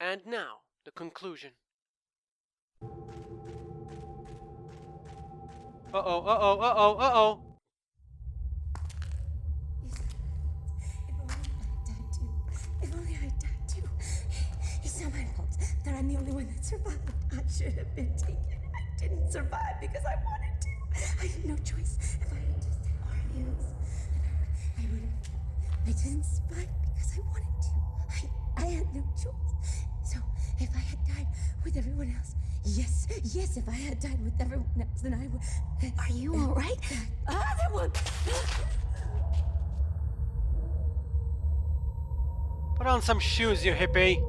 And now, the conclusion. Uh-oh, uh-oh, uh-oh, uh-oh. If only I died too. It's not my fault that I'm the only one that survived. I should have been taken. I didn't survive because I wanted to. I had no choice. If I had just had organs, I would have. I didn't survive because I wanted to. I had no choice. So if I had died with everyone else, yes, if I had died with everyone else, then I would. Are you all right? Other one. Put on some shoes, you hippie.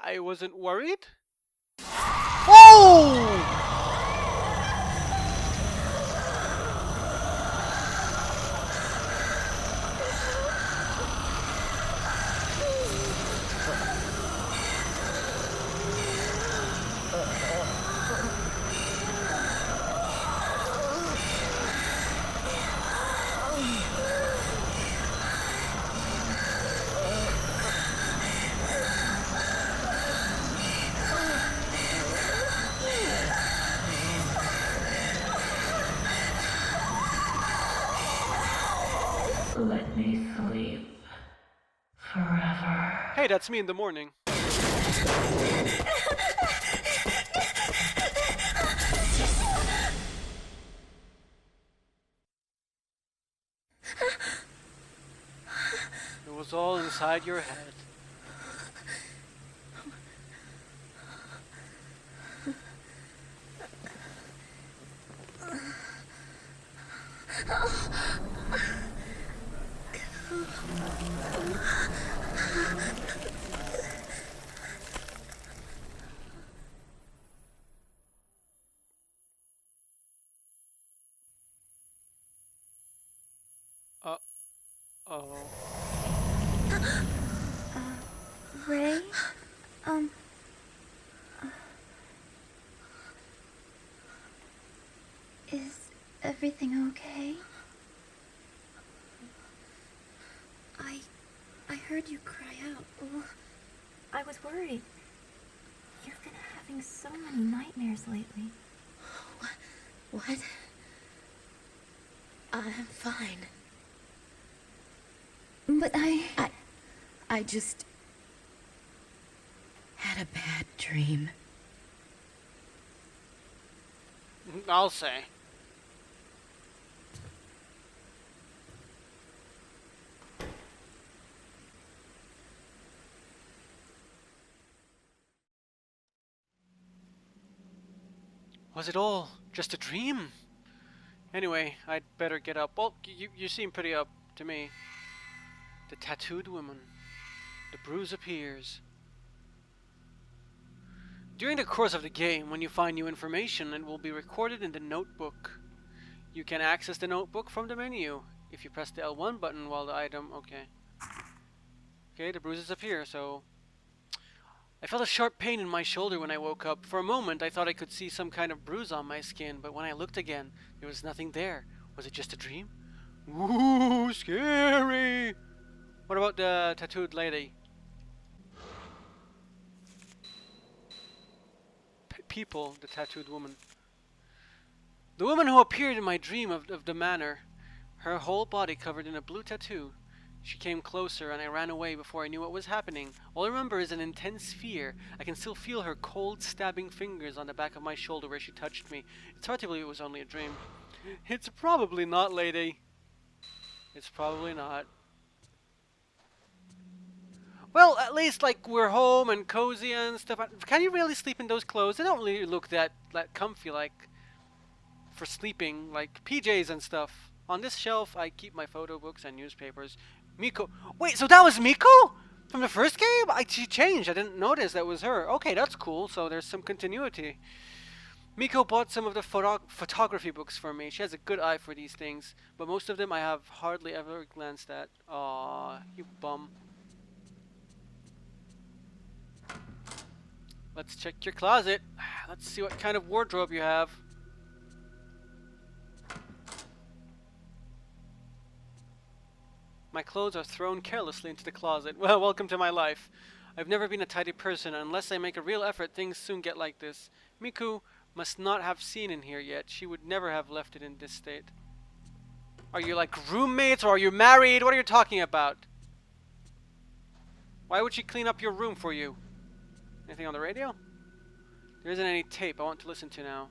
I wasn't worried. Oh! Let me sleep forever. Hey, that's me in the morning. It was all inside your head. Uh-oh. Ray? Is everything okay? I heard you cry out. Oh, I was worried. You've been having so many nightmares lately. What? I'm fine. But I just had a bad dream. I'll say. Was it all just a dream? Anyway, I'd better get up. Well, you seem pretty up to me. The tattooed woman. The bruise appears. During the course of the game, when you find new information, it will be recorded in the notebook. You can access the notebook from the menu if you press the L1 button while the item... Okay, the bruises appear, so... I felt a sharp pain in my shoulder when I woke up. For a moment, I thought I could see some kind of bruise on my skin, but when I looked again, there was nothing there. Was it just a dream? Ooh, scary! What about the tattooed lady? People, the tattooed woman. The woman who appeared in my dream of the manor. Her whole body covered in a blue tattoo. She came closer and I ran away before I knew what was happening. All I remember is an intense fear. I can still feel her cold, stabbing fingers on the back of my shoulder where she touched me. It's hard to believe it was only a dream. It's probably not, lady. It's probably not. Well, at least like we're home and cozy and stuff. Can you really sleep in those clothes? They don't really look that comfy like for sleeping, like PJs and stuff. On this shelf, I keep my photo books and newspapers. Miko. Wait, so that was Miko from the first game? She changed. I didn't notice that was her. Okay, that's cool. So there's some continuity. Miko bought some of the photography books for me. She has a good eye for these things, but most of them I have hardly ever glanced at. Aw, you bum. Let's check your closet. Let's see what kind of wardrobe you have. My clothes are thrown carelessly into the closet. Well, welcome to my life. I've never been a tidy person. Unless I make a real effort, things soon get like this. Miku must not have seen in here yet. She would never have left it in this state. Are you like roommates or are you married? What are you talking about? Why would she clean up your room for you? Anything on the radio? There isn't any tape I want to listen to now.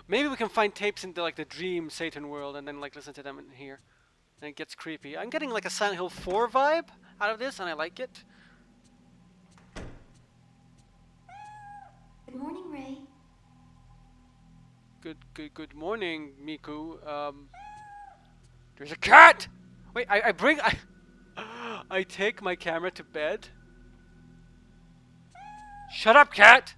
Maybe we can find tapes in the, like the dream Satan world and then like listen to them in here. And it gets creepy. I'm getting like a Silent Hill 4 vibe out of this and I like it. Good morning, Ray. Good morning, Miku. There's a cat! Wait, I take my camera to bed? Shut up, cat!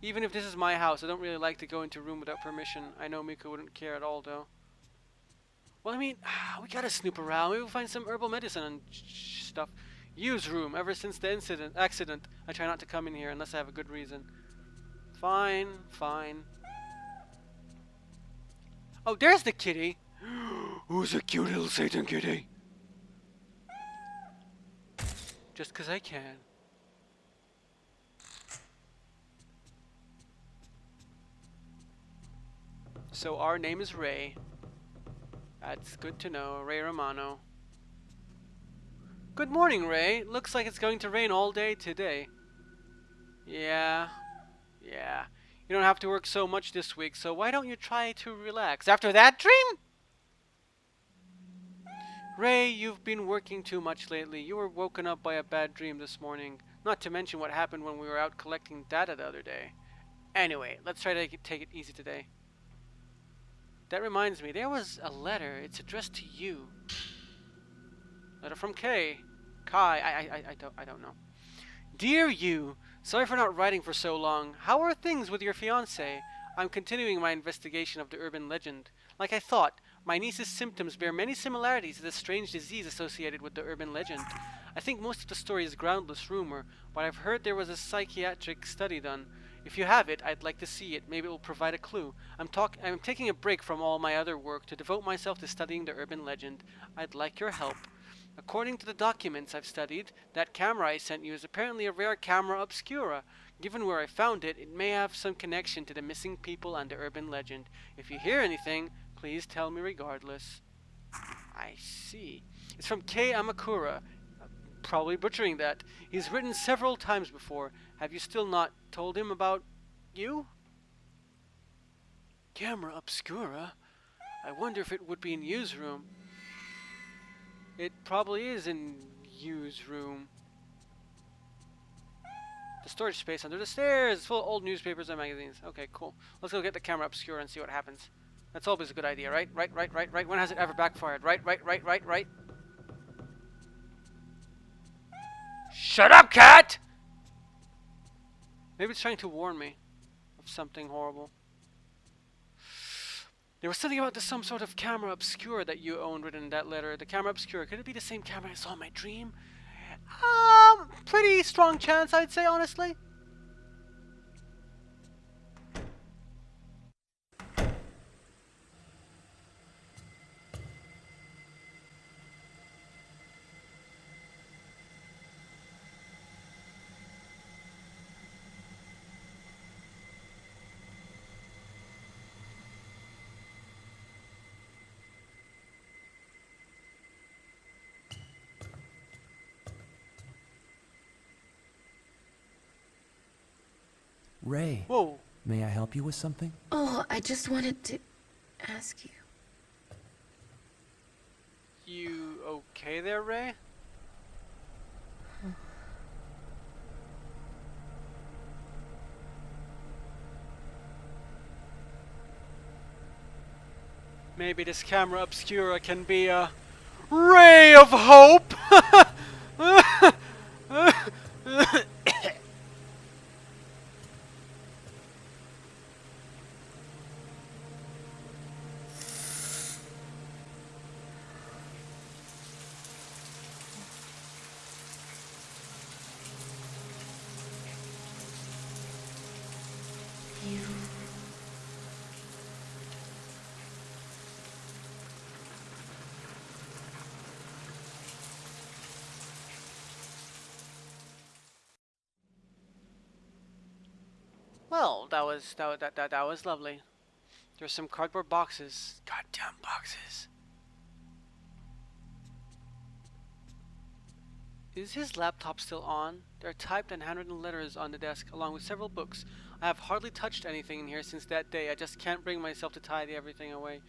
Even if this is my house, I don't really like to go into a room without permission. I know Miku wouldn't care at all, though. Well, I mean, we gotta snoop around. Maybe we'll find some herbal medicine and stuff. Use room. Ever since the accident, I try not to come in here unless I have a good reason. Fine, fine. Oh, there's the kitty. Who's a cute little Satan kitty? Just 'cause I can. So our name is Ray. That's good to know. Ray Romano. Good morning, Ray. Looks like it's going to rain all day today. Yeah. You don't have to work so much this week, so why don't you try to relax? After that dream? Ray, you've been working too much lately. You were woken up by a bad dream this morning. Not to mention what happened when we were out collecting data the other day. Anyway, let's try to take it easy today. That reminds me, there was a letter. It's addressed to you. Letter from Kai. I don't know. Dear you, sorry for not writing for so long. How are things with your fiancé? I'm continuing my investigation of the urban legend. Like I thought, my niece's symptoms bear many similarities to the strange disease associated with the urban legend. I think most of the story is groundless rumor, but I've heard there was a psychiatric study done. If you have it, I'd like to see it. Maybe it will provide a clue. I'm taking a break from all my other work to devote myself to studying the urban legend. I'd like your help. According to the documents I've studied, that camera I sent you is apparently a rare camera obscura. Given where I found it, it may have some connection to the missing people and the urban legend. If you hear anything, please tell me regardless. I see. It's from Kei Amakura. Probably butchering that. He's written several times before. Have you still not told him about you? Camera obscura? I wonder if it would be in Yu's room. It probably is in Yu's room. The storage space under the stairs, full of old newspapers and magazines. Okay, cool. Let's go get the camera obscura and see what happens. That's always a good idea, right? Right. When has it ever backfired? Right. Shut up, cat! Maybe it's trying to warn me of something horrible. There was something about some sort of camera obscura that you owned written in that letter. The camera obscura. Could it be the same camera I saw in my dream? Pretty strong chance, I'd say, honestly. Ray. Whoa. May I help you with something? Oh, I just wanted to ask you. You okay there, Ray? Maybe this camera obscura can be a ray of hope. You. Well, that was lovely. There's some cardboard boxes. Goddamn boxes. Is his laptop still on? There are typed and handwritten letters on the desk, along with several books. I have hardly touched anything in here since that day. I just can't bring myself to tidy everything away.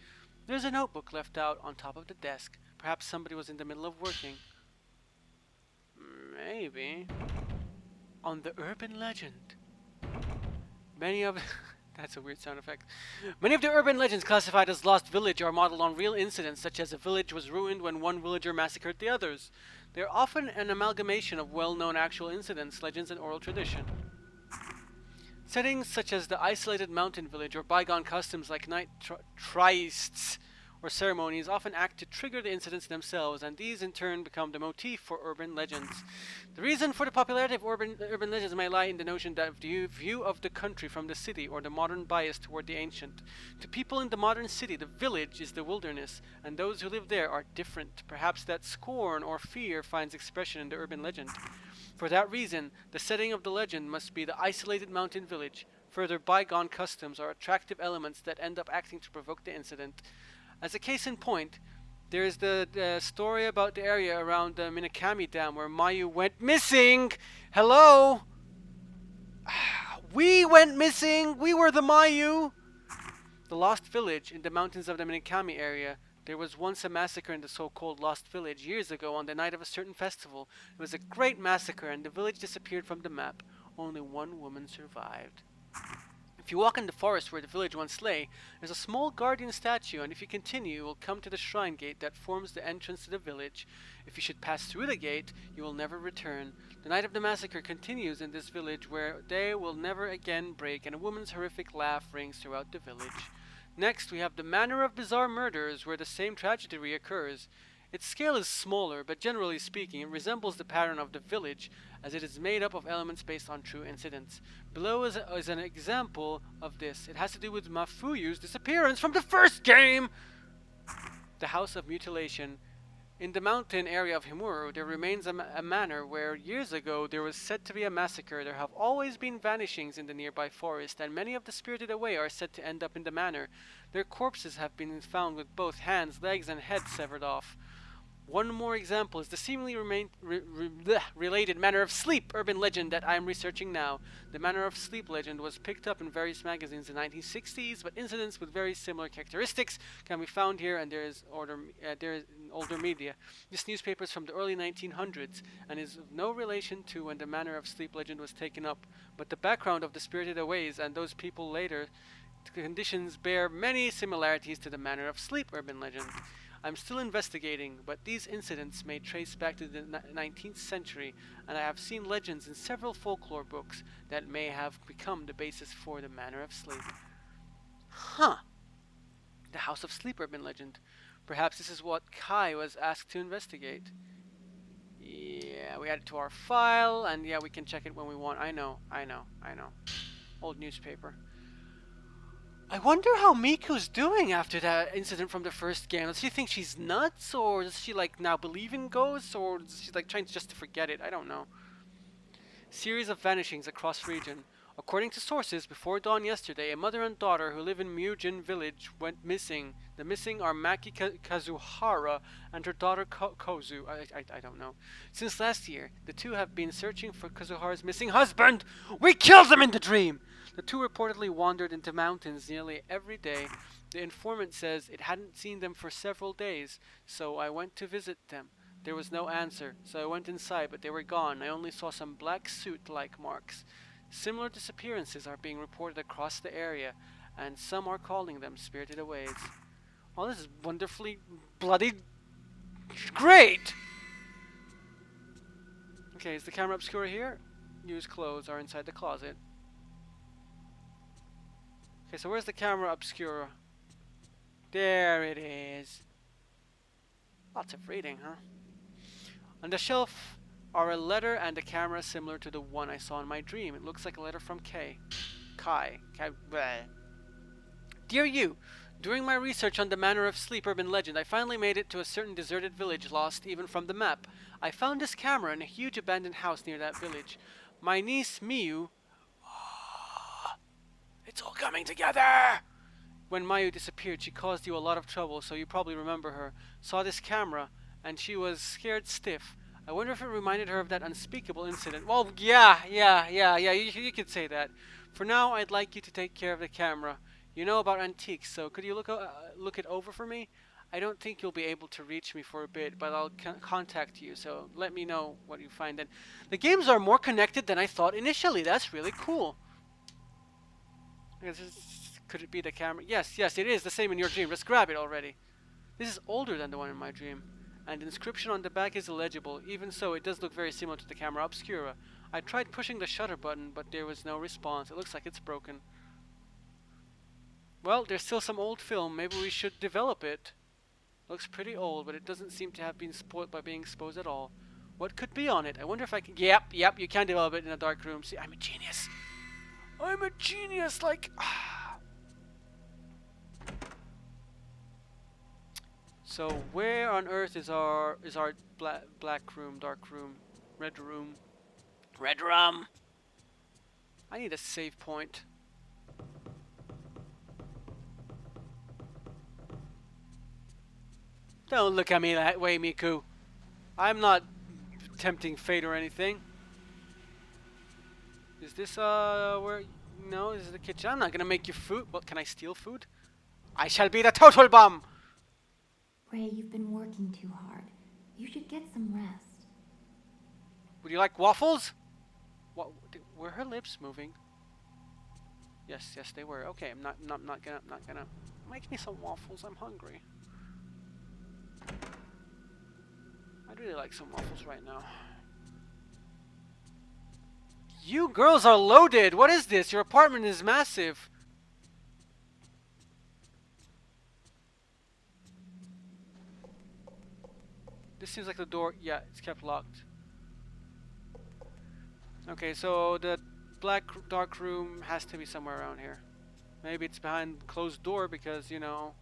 There's a notebook left out on top of the desk. Perhaps somebody was in the middle of working. Maybe. On the urban legend. Many of... That's a weird sound effect. Many of the urban legends classified as Lost Village are modeled on real incidents, such as a village was ruined when one villager massacred the others. They are often an amalgamation of well-known actual incidents, legends, and oral tradition. Settings such as the isolated mountain village or bygone customs like night trysts or ceremonies often act to trigger the incidents themselves, and these in turn become the motif for urban legends. The reason for the popularity of urban legends may lie in the notion that the view of the country from the city, or the modern bias toward the ancient. To people in the modern city, the village is the wilderness, and those who live there are different. Perhaps that scorn or fear finds expression in the urban legend. For that reason, the setting of the legend must be the isolated mountain village. Further, bygone customs are attractive elements that end up acting to provoke the incident. As a case in point, there is the story about the area around the Minakami Dam where Mayu went missing. Hello? We went missing. We were the Mayu. The Lost Village in the mountains of the Minakami area. There was once a massacre in the so-called Lost Village years ago on the night of a certain festival. It was a great massacre and the village disappeared from the map. Only one woman survived. If you walk in the forest where the village once lay, there's a small guardian statue, and if you continue, you will come to the shrine gate that forms the entrance to the village. If you should pass through the gate, you will never return. The night of the massacre continues in this village where day will never again break, and a woman's horrific laugh rings throughout the village. Next, we have the Manor of Bizarre Murders, where the same tragedy reoccurs. Its scale is smaller, but generally speaking, it resembles the pattern of the village, as it is made up of elements based on true incidents. Below is an example of this. It has to do with Mafuyu's disappearance from the first game! The House of Mutilation. In the mountain area of Himuru, there remains a manor where years ago there was said to be a massacre. There have always been vanishings in the nearby forest, and many of the spirited away are said to end up in the manor. Their corpses have been found with both hands, legs, and heads severed off. One more example is the seemingly related Manor of Sleep urban legend that I am researching now. The Manor of Sleep legend was picked up in various magazines in the 1960s, but incidents with very similar characteristics can be found here, and there is older media. This newspaper is from the early 1900s and is of no relation to when the Manor of Sleep legend was taken up, but the background of the spirited aways and those people later, the conditions bear many similarities to the Manor of Sleep urban legend. I'm still investigating, but these incidents may trace back to the 19th century, and I have seen legends in several folklore books that may have become the basis for the Manor of Sleep. Huh. The House of Sleep urban legend. Perhaps this is what Kai was asked to investigate. Yeah, we add it to our file, and yeah, we can check it when we want. I know. Old newspaper. I wonder how Miku's doing after that incident from the first game. Does she think she's nuts, or does she like now believe in ghosts, or is she like trying just to forget it? I don't know. Series of vanishings across region. According to sources, before dawn yesterday, a mother and daughter who live in Mujin village went missing. The missing are Maki Kazuhara and her daughter Kozu. I don't know. Since last year, the two have been searching for Kazuhara's missing husband. We killed them in the dream! The two reportedly wandered into mountains nearly every day. The informant says it hadn't seen them for several days, so I went to visit them. There was no answer, so I went inside, but they were gone. I only saw some black suit-like marks. Similar disappearances are being reported across the area, and some are calling them spirited aways. Oh, this is wonderfully bloody great! Okay, is the camera obscura here? Used clothes are inside the closet. Okay, so where's the camera obscura? There it is. Lots of reading, huh? On the shelf are a letter and a camera similar to the one I saw in my dream. It looks like a letter from Kai. Dear you, during my research on the Manor of Sleep urban legend, I finally made it to a certain deserted village lost even from the map. I found this camera in a huge abandoned house near that village. My niece Miyu... It's all coming together! When Mayu disappeared, she caused you a lot of trouble, so you probably remember her. Saw this camera, and she was scared stiff. I wonder if it reminded her of that unspeakable incident. Well, yeah, you could say that. For now, I'd like you to take care of the camera. You know about antiques, so could you look it over for me? I don't think you'll be able to reach me for a bit, but I'll contact you, so let me know what you find. And the games are more connected than I thought initially. That's really cool. Could it be the camera? Yes, it is the same in your dream. Let's grab it already. This is older than the one in my dream. And the inscription on the back is illegible. Even so, it does look very similar to the camera obscura. I tried pushing the shutter button, but there was no response. It looks like it's broken. Well, there's still some old film. Maybe we should develop it. Looks pretty old, but it doesn't seem to have been spoiled by being exposed at all. What could be on it? I wonder if I can... Yep, you can develop it in a dark room. See, I'm a genius. I'm a genius, like... So where on earth is our black room, dark room, red room? Red room! I need a save point. Don't look at me that way, Miku. I'm not tempting fate or anything. Is this where... No, this is the kitchen. I'm not gonna make you food. Well, can I steal food? I shall be the total bomb! Ray, you've been working too hard. You should get some rest. Would you like waffles? What? Were her lips moving? Yes, they were. Okay, I'm not gonna. Make me some waffles. I'm hungry. I'd really like some waffles right now. You girls are loaded. What is this? Your apartment is massive. This seems like the door. Yeah, it's kept locked. Okay, so the dark room has to be somewhere around here. Maybe it's behind closed door because, you know,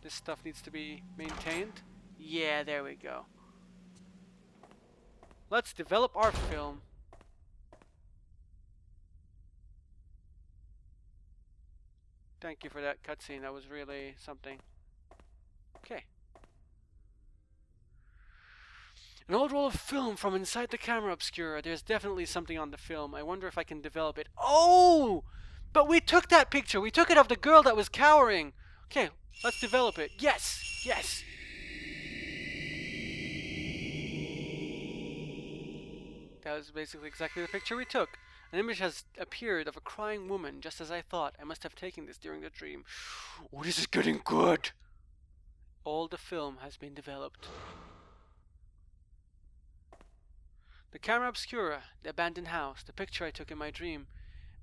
this stuff needs to be maintained. Yeah, there we go. Let's develop our film. Thank you for that cutscene. That was really something. Okay. An old roll of film from inside the camera obscura. There's definitely something on the film. I wonder if I can develop it. Oh! But we took that picture. We took it of the girl that was cowering. Okay, let's develop it. Yes! That was basically exactly the picture we took. An image has appeared of a crying woman, just as I thought. I must have taken this during the dream. Oh, this is getting good! All the film has been developed. The camera obscura, the abandoned house, the picture I took in my dream.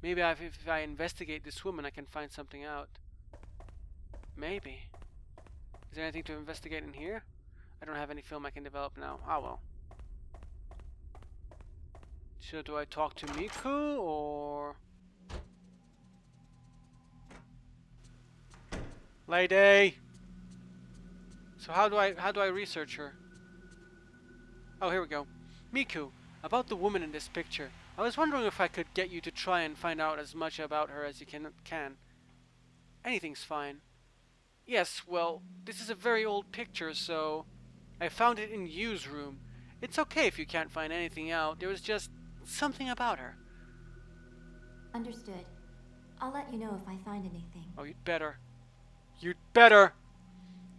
Maybe if I investigate this woman, I can find something out. Maybe. Is there anything to investigate in here? I don't have any film I can develop now. Ah, well. So do I talk to Miku or... Lady! So how do I research her? Oh, here we go. Miku, about the woman in this picture. I was wondering if I could get you to try and find out as much about her as you can. Anything's fine. Yes, well, this is a very old picture, so I found it in Yu's room. It's okay if you can't find anything out. There was just something about her. Understood. I'll let you know if I find anything. Oh, you'd better. You'd better!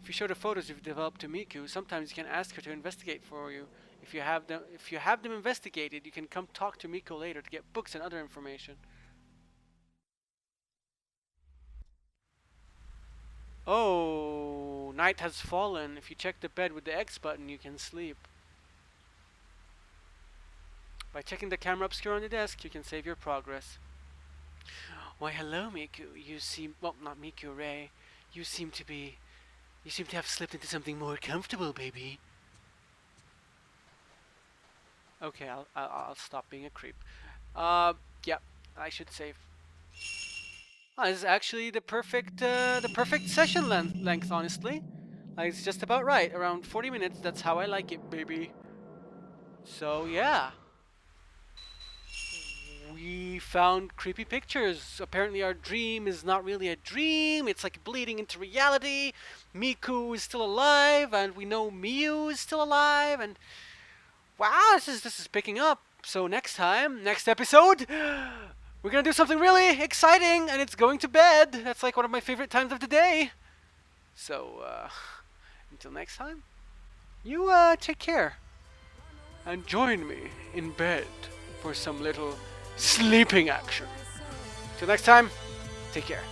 If you show the photos you've developed to Miku, sometimes you can ask her to investigate for you. If you have them investigated, you can come talk to Miku later to get books and other information. Oh, night has fallen. If you check the bed with the X button, you can sleep. By checking the camera obscure on the desk, you can save your progress. Why, hello, Miku. You seem... well, not Miku, Rei. You seem to have slipped into something more comfortable, baby. Okay, I'll stop being a creep. Yep, I should save. Oh, this is actually the perfect session length, honestly. Like, it's just about right, around 40 minutes. That's how I like it, baby. So yeah, we found creepy pictures. Apparently, our dream is not really a dream. It's like bleeding into reality. Miku is still alive, and we know Miu is still alive. And wow, this is picking up. So next episode, we're gonna do something really exciting, and it's going to bed. That's like one of my favorite times of the day. So, until next time, you take care, and join me in bed for some little sleeping action. Till next time, take care.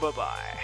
Bye-bye.